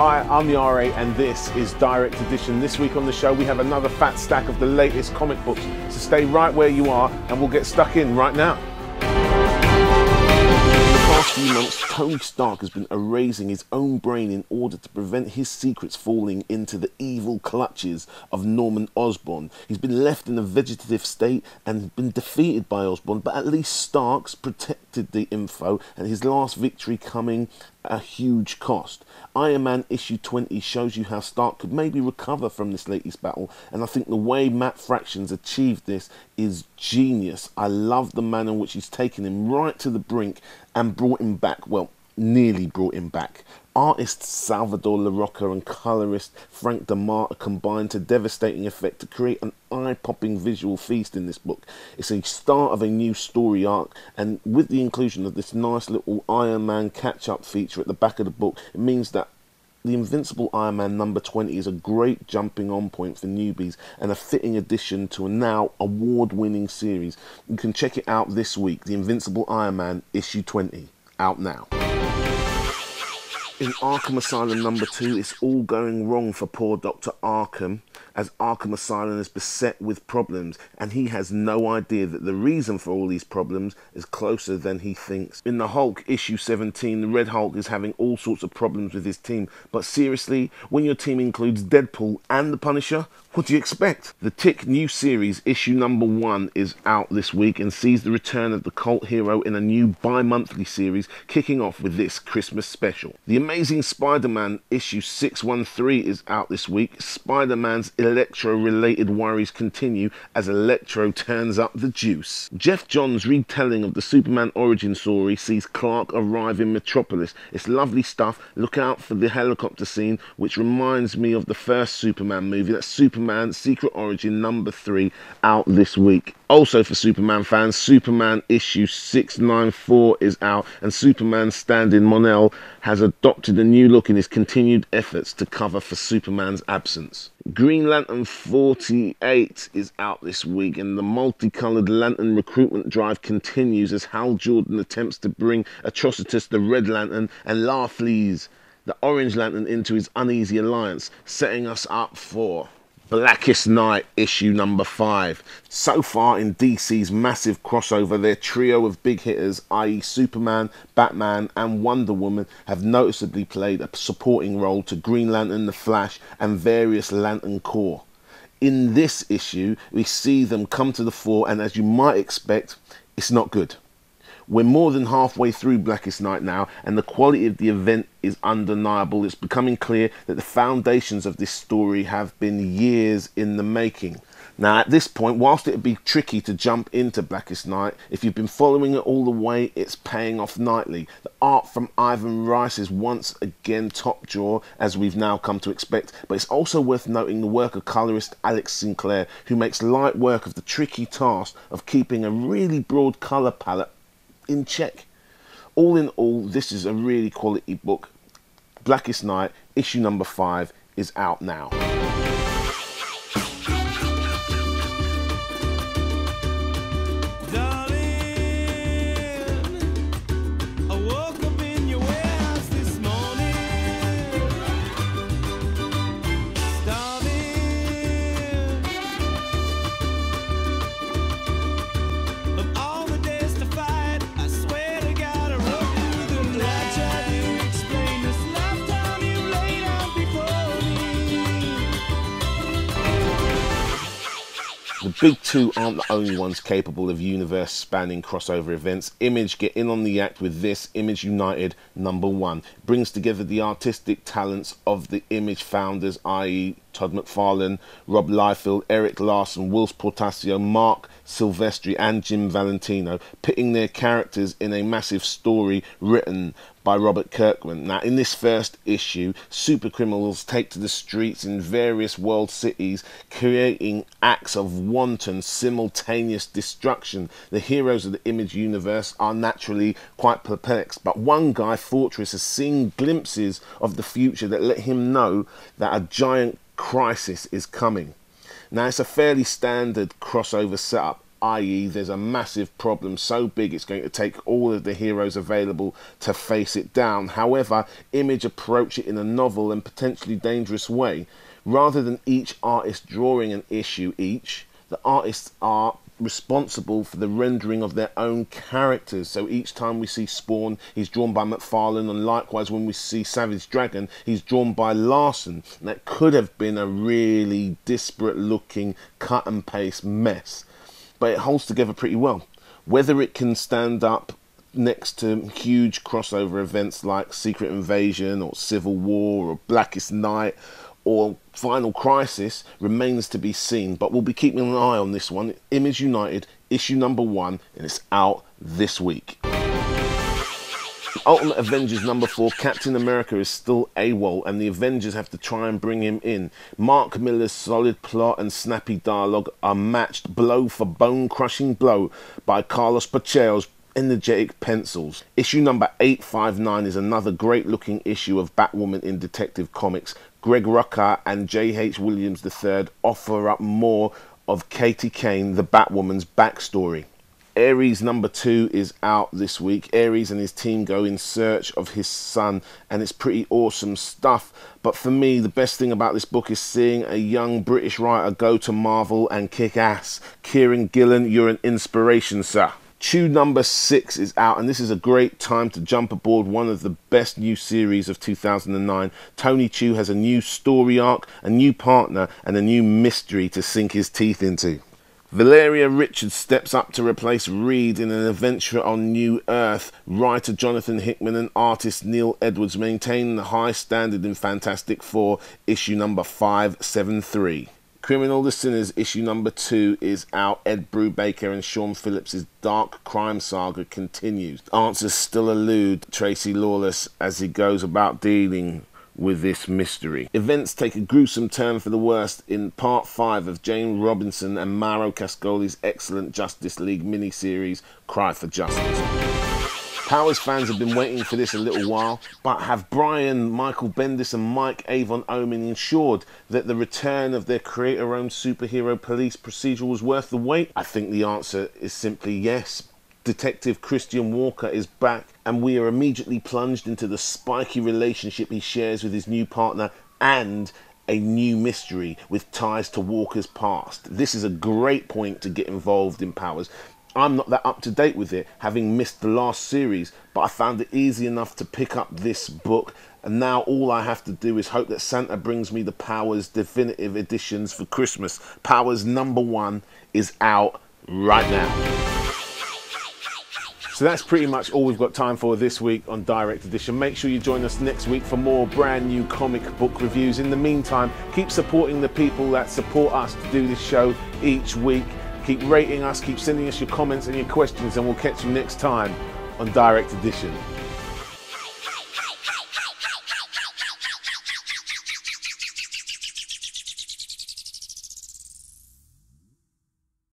Hi, I'm Iyare and this is Direct Edition. This week on the show we have another fat stack of the latest comic books, so stay right where you are and we'll get stuck in right now. In the past few months, Tony Stark has been erasing his own brain in order to prevent his secrets falling into the evil clutches of Norman Osborn. He's been left in a vegetative state and been defeated by Osborn, but at least Stark's protected the info, and his last victory coming at a huge cost. Ironman issue 20 shows you how Stark could maybe recover from this latest battle, and I think the way Matt Fractions achieved this is genius. I love the manner in which he's taken him right to the brink and brought him back, well, nearly brought him back. Artist Salvador LaRocca and colorist Frank DeMarta combined to devastating effect to create an eye-popping visual feast in this book. It's a start of a new story arc, and with the inclusion of this nice little Iron Man catch-up feature at the back of the book, it means that the Invincible Iron Man number 20 is a great jumping on point for newbies and a fitting addition to a now award-winning series. You can check it out this week, The Invincible Iron Man issue 20, out now. In Arkham Asylum number 2, it's all going wrong for poor Dr. Arkham, as Arkham Asylum is beset with problems, and he has no idea that the reason for all these problems is closer than he thinks. In the Hulk issue 17, the Red Hulk is having all sorts of problems with his team, but seriously, when your team includes Deadpool and the Punisher, what do you expect? The Tick new series issue number 1 is out this week and sees the return of the cult hero in a new bi-monthly series, kicking off with this Christmas special. The Amazing Spider-Man issue 613 is out this week. Spider-Man's Electro-related worries continue as Electro turns up the juice. Jeff Johns' retelling of the Superman origin story sees Clark arrive in Metropolis. It's lovely stuff. Look out for the helicopter scene, which reminds me of the first Superman movie. That's Superman Secret Origin number 3, out this week. Also for Superman fans, Superman issue 694 is out, and Superman stand-in Mon-El has adopted a new look in his continued efforts to cover for Superman's absence. Green Lantern 48 is out this week, and the multicolored Lantern recruitment drive continues as Hal Jordan attempts to bring Atrocitus the Red Lantern and Larfleeze the Orange Lantern into his uneasy alliance, setting us up for Blackest Night issue number 5. So far in DC's massive crossover, their trio of big hitters, i.e. Superman, Batman and Wonder Woman, have noticeably played a supporting role to Green Lantern, the Flash and various Lantern Corps. In this issue, we see them come to the fore, and as you might expect, it's not good. We're more than halfway through Blackest Night now, and the quality of the event is undeniable. It's becoming clear that the foundations of this story have been years in the making. Now, at this point, whilst it would be tricky to jump into Blackest Night, if you've been following it all the way, it's paying off nicely. The art from Ivan Rice is once again top drawer, as we've now come to expect, but it's also worth noting the work of colorist Alex Sinclair, who makes light work of the tricky task of keeping a really broad color palette in check. All in all, this is a really quality book. Blackest Night issue number 5 is out now. The big two aren't the only ones capable of universe-spanning crossover events. Image get in on the act with this, Image United number 1. It brings together the artistic talents of the Image founders, i.e. Todd McFarlane, Rob Liefeld, Eric Larson, Wills Portacio, Mark Silvestri and Jim Valentino, pitting their characters in a massive story written by Robert Kirkman. Now, in this first issue, super criminals take to the streets in various world cities, creating acts of wanton, simultaneous destruction. The heroes of the Image universe are naturally quite perplexed, but one guy, Fortress, has seen glimpses of the future that let him know that a giant crisis is coming. Now, it's a fairly standard crossover setup. i.e. there's a massive problem so big it's going to take all of the heroes available to face it down. However, Image approach it in a novel and potentially dangerous way. Rather than each artist drawing an issue each, the artists are responsible for the rendering of their own characters. So each time we see Spawn, he's drawn by McFarlane, and likewise when we see Savage Dragon, he's drawn by Larson. And that could have been a really disparate looking cut and paste mess, but it holds together pretty well. Whether it can stand up next to huge crossover events like Secret Invasion or Civil War or Blackest Night or Final Crisis remains to be seen, but we'll be keeping an eye on this one. Image United, issue number 1, and it's out this week. Ultimate Avengers number 4, Captain America is still AWOL, and the Avengers have to try and bring him in. Mark Millar's solid plot and snappy dialogue are matched blow for bone-crushing blow by Carlos Pacheco's energetic pencils. Issue number 859 is another great looking issue of Batwoman in Detective Comics. Greg Rucka and J.H. Williams III offer up more of Katie Kane, the Batwoman's backstory. Ares number 2 is out this week. Ares and his team go in search of his son, and it's pretty awesome stuff. But for me, the best thing about this book is seeing a young British writer go to Marvel and kick ass. Kieran Gillen, you're an inspiration, sir. Chew number 6 is out, and this is a great time to jump aboard one of the best new series of 2009. Tony Chew has a new story arc, a new partner, and a new mystery to sink his teeth into. Valeria Richards steps up to replace Reed in an adventure on New Earth. Writer Jonathan Hickman and artist Neil Edwards maintain the high standard in Fantastic Four, issue number 573. Criminal the Sinners issue number 2 is out. Ed Brubaker and Sean Phillips' dark crime saga continues. Answers still elude Tracy Lawless as he goes about dealing with this mystery. Events take a gruesome turn for the worst in part 5 of Jane Robinson and Mauro Cascoli's excellent Justice League miniseries, Cry for Justice. Powers fans have been waiting for this a little while, but have Brian Michael Bendis and Mike Avon Omen ensured that the return of their creator-owned superhero police procedural was worth the wait? I think the answer is simply yes. Detective Christian Walker is back, and we are immediately plunged into the spiky relationship he shares with his new partner and a new mystery with ties to Walker's past. This is a great point to get involved in Powers. I'm not that up to date with it, having missed the last series, but I found it easy enough to pick up this book, and now all I have to do is hope that Santa brings me the Powers definitive editions for Christmas. Powers number 1 is out right now. So that's pretty much all we've got time for this week on Direct Edition. Make sure you join us next week for more brand new comic book reviews. In the meantime, keep supporting the people that support us to do this show each week. Keep rating us, keep sending us your comments and your questions, and we'll catch you next time on Direct Edition.